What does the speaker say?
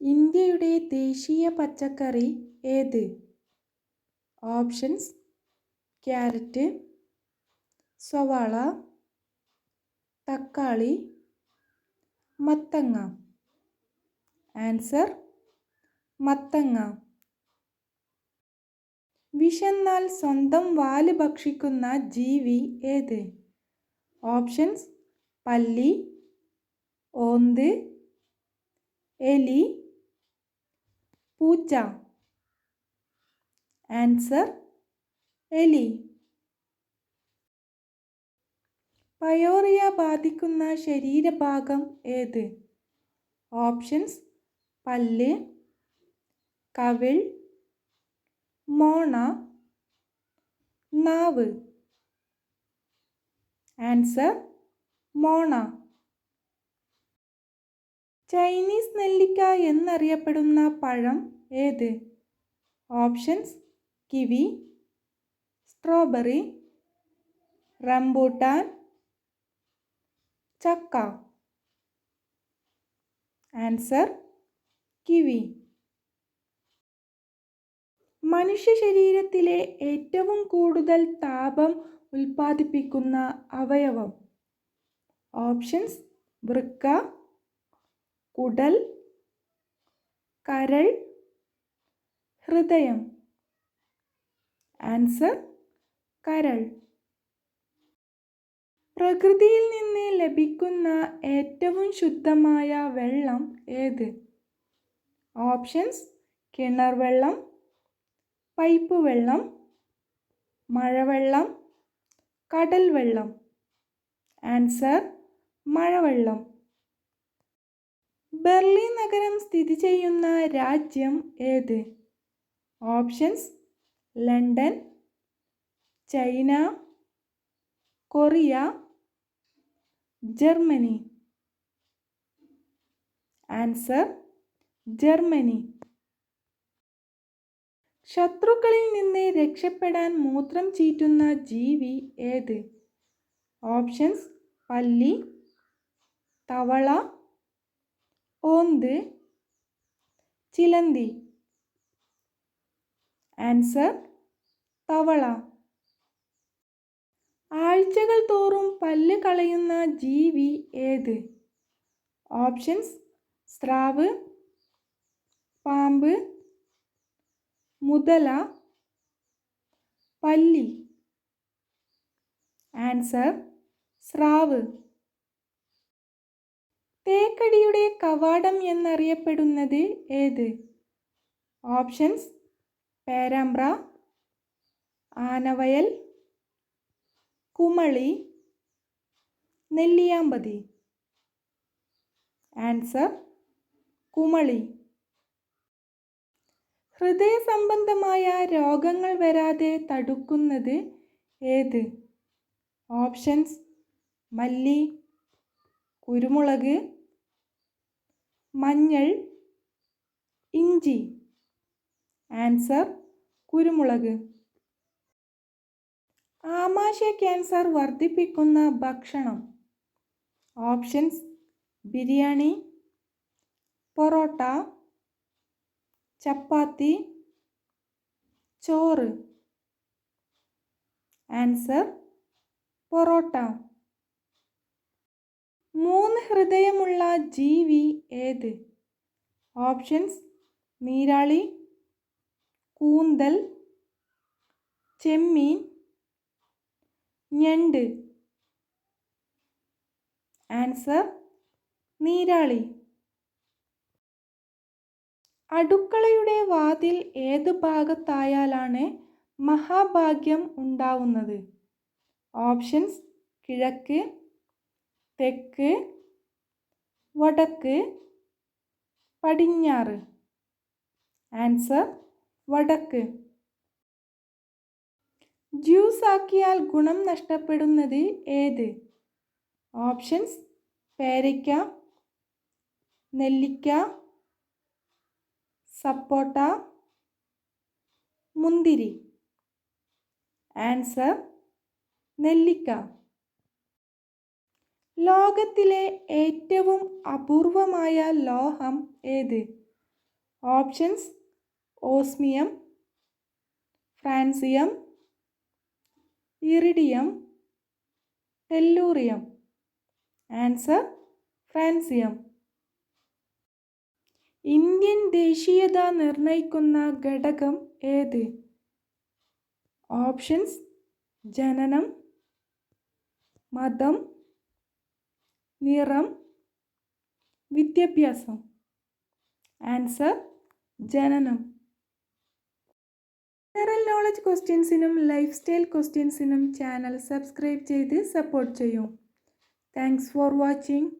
ഇന്ത്യയുടെ ദേശീയ പച്ചക്കറി ഏത്? ഓപ്ഷൻസ്: ക്യാരറ്റ്, സവാള, തക്കാളി, മത്തങ്ങ. ആൻസർ: മത്തങ്ങ. വിശന്നാൽ സ്വന്തം വാല് ഭക്ഷിക്കുന്ന ജീവി ഏത്? ഓപ്ഷൻസ്: പല്ലി, ഓന്ത്, എലി, പൂച്ച. ആൻസർ: എലി. പയോറിയ ബാധിക്കുന്ന ശരീരഭാഗം ഏത്? ഓപ്ഷൻസ്: പല്ല്, കവിൾ, മോണ, നാവ്. ആൻസർ: മോണ. ചൈനീസ് നെല്ലിക്ക എന്നറിയപ്പെടുന്ന പഴം ഏത്? ഓപ്ഷൻസ്: കിവി, സ്ട്രോബെറി, റംബൂട്ടാൻ, ചക്ക. Answer: kiwi. മനുഷ്യ ശരീരത്തിലെ ഏറ്റവും കൂടുതൽ താപം ഉൽപ്പാദിപ്പിക്കുന്ന അവയവം? ഓപ്ഷൻസ്: വൃക്ക, കുടൽ, കരൾ, ഹൃദയം. ആൻസർ: കരൾ. പ്രകൃതിയിൽ നിന്ന് ലഭിക്കുന്ന ഏറ്റവും ശുദ്ധമായ വെള്ളം ഏത്? ഓപ്ഷൻസ്: കിണർ വെള്ളം, പൈപ്പ് വെള്ളം, മഴവെള്ളം, കടൽ വെള്ളം. ആൻസർ: മഴവെള്ളം. ബെർലിൻ നഗരം സ്ഥിതി ചെയ്യുന്ന രാജ്യം ഏത്? Options: London, China, Korea, Germany. Answer: Germany. ശത്രുക്കളിൽ നിന്ന് രക്ഷപ്പെടാൻ മൂത്രം ചീറ്റുന്ന ജീവി ഏത്? ഓപ്ഷൻസ്: പല്ലി, തവള, ഓന്ത്, ചിലന്തി. ആൻസർ: തവള. ആഴ്ചകൾ തോറും പല്ല് കളയുന്ന ജീവി ഏത്? ഓപ്ഷൻസ്: സ്രാവ്, പാമ്പ്, മുതല, പല്ലി. ആൻസർ: സ്രാവ്. തേക്കടിയുടെ കവാടം എന്നറിയപ്പെടുന്നത് ഏത്? ഓപ്ഷൻസ്: പേരാമ്പ്ര, ആനവയൽ, കുമളി, നെല്ലിയാമ്പതി. ആൻസർ: കുമളി. ഹൃദയ സംബന്ധമായ രോഗങ്ങൾ വരാതെ തടുക്കുന്നത് ഏത്? ഓപ്ഷൻസ്: മല്ലി, കുരുമുളക്, മഞ്ഞൾ, ഇഞ്ചി. ആൻസർ: കുരുമുളക്. ആമാശയ ക്യാൻസർ വർദ്ധിപ്പിക്കുന്ന ഭക്ഷണം? ഓപ്ഷൻസ്: ബിരിയാണി, പൊറോട്ട, ചപ്പാത്തി, ചോറ്. ആൻസർ: പൊറോട്ട. 3 ഹൃദയമുള്ള ജീവി ഏത്? ഓപ്ഷൻസ്: നീരാളി, കൂന്തൽ, ചെമ്മീൻ, ഞണ്ട്. ആൻസർ: നീരാളി. അടുക്കളയുടെ വാതിൽ ഏത് ഭാഗത്തായാലാണ് മഹാഭാഗ്യം ഉണ്ടാവുന്നത്? ഓപ്ഷൻസ്: കിഴക്ക്, തെക്ക്, വടക്ക്, പടിഞ്ഞാറ്. ആൻസർ: വടക്ക്. ജ്യൂസ് ആക്കിയാൽ ഗുണം നഷ്ടപ്പെടുന്നത് ഏത്? ഓപ്ഷൻസ്: പേരയ്ക്ക, നെല്ലിക്ക, സപ്പോട്ട, മുന്തിരി. ആൻസർ: നെല്ലിക്ക. ലോകത്തിലെ ഏറ്റവും അപൂർവമായ ലോഹം ഏത്? Options osmium, francium, iridium, tellurium. Answer francium. Indian ദേശീയത നിർണയിക്കുന്ന ഘടകം ഏത്? ഓപ്ഷൻസ് ജനനം, മതം, നിറം, വിദ്യാഭ്യാസം. ആൻസർ ജനനം. ജനറൽ നോളജ് ക്വസ്റ്റ്യൻസിനും ലൈഫ് സ്റ്റൈൽ ക്വസ്റ്റ്യൻസിനും ചാനൽ സബ്സ്ക്രൈബ് ചെയ്ത് സപ്പോർട്ട് ചെയ്യൂ. Thanks for watching.